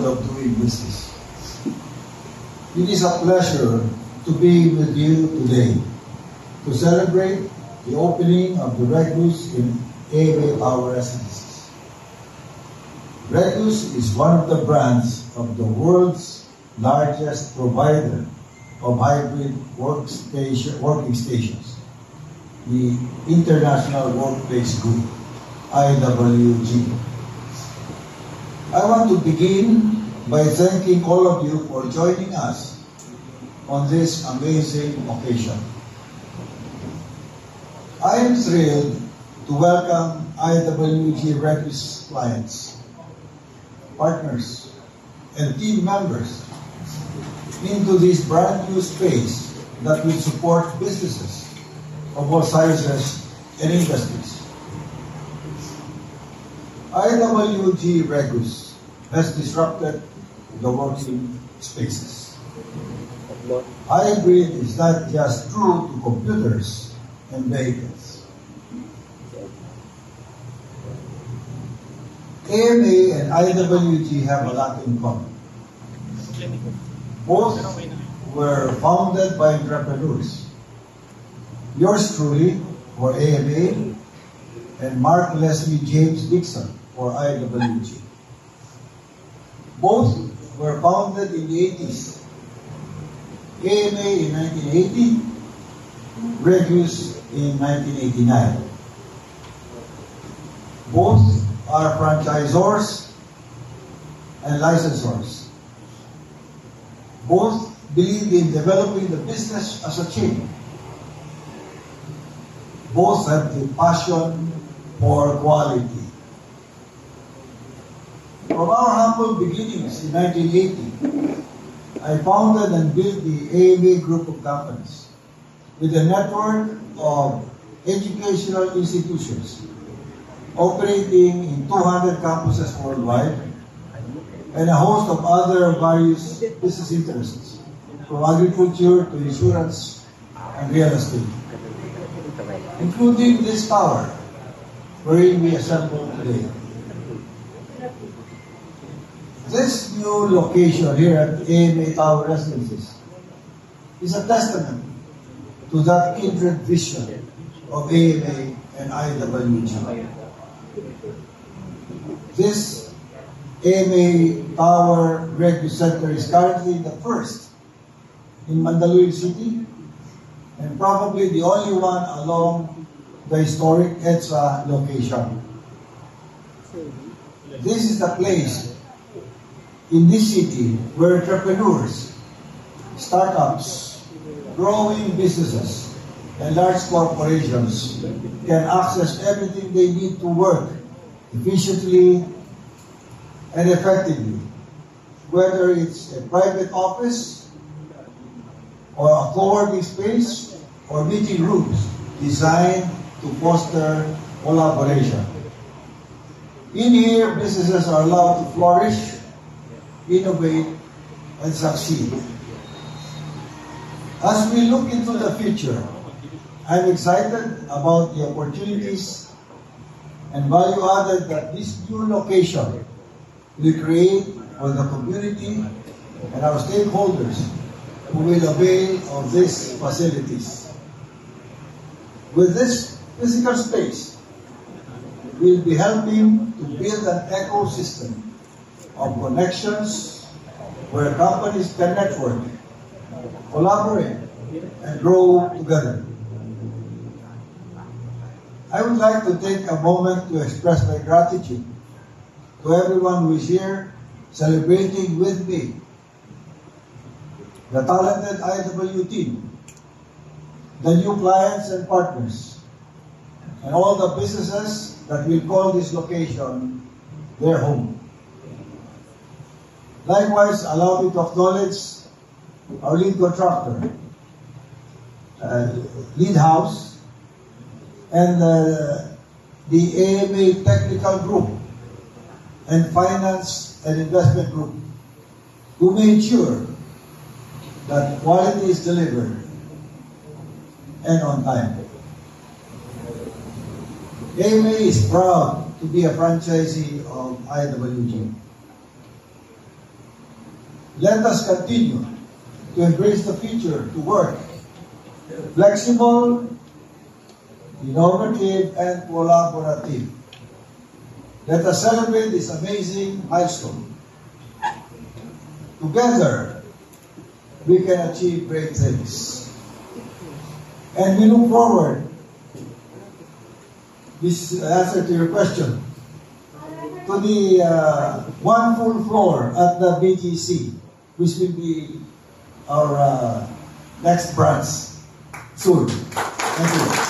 of doing business. It is a pleasure to be with you today to celebrate the opening of the Regus in AMA Tower Residences. Regus is one of the brands of the world's largest provider of hybrid working stations, the International Workplace Group, IWG. I want to begin by thanking all of you for joining us on this amazing occasion. I am thrilled to welcome IWG Regus clients, partners, and team members into this brand new space that will support businesses of all sizes and industries. IWG Regus has disrupted the working spaces. Hybrid is not just true to computers and vehicles. AMA and IWG have a lot in common. Both were founded by entrepreneurs. Yours truly, for AMA, and Mark Leslie James Dixon, for IWG. Both were founded in the 80s. AMA in 1980, Regus in 1989. Both are franchisors and licensors. Both believe in developing the business as a chain. Both have the passion for quality. From our humble beginnings in 1980, I founded and built the AMA group of companies with a network of educational institutions operating in 200 campuses worldwide and a host of other various business interests, from agriculture to insurance and real estate, including this tower wherein we assemble today. This new location here at AMA Tower Residences is a testament to that kindred vision of AMA and IWG. This AMA Tower Regus Center is currently the first in Mandaluyong City and probably the only one along the historic EDSA location. This is the place in this city where entrepreneurs, startups, growing businesses, and large corporations can access everything they need to work efficiently and effectively, whether it's a private office or a co-working space or meeting rooms designed to foster collaboration. In here, businesses are allowed to flourish, innovate, and succeed. As we look into the future, I'm excited about the opportunities and value added that this new location will create for the community and our stakeholders who will avail of these facilities. With this physical space, we'll be helping to build an ecosystem of connections where companies can network, collaborate, and grow together. I would like to take a moment to express my gratitude to everyone who is here celebrating with me, the talented IW team, the new clients and partners, and all the businesses that will call this location their home. Likewise, allow me to acknowledge our lead contractor, lead house, and the AMA Technical Group and Finance and Investment Group, who made sure that quality is delivered and on time. AMA is proud to be a franchisee of IWG. Let us continue to embrace the future, to work flexible, innovative, and collaborative. Let us celebrate this amazing milestone. Together, we can achieve great things. And we look forward, this answer to your question, to the one full floor at the BGC, which will be our next branch soon. Thank you.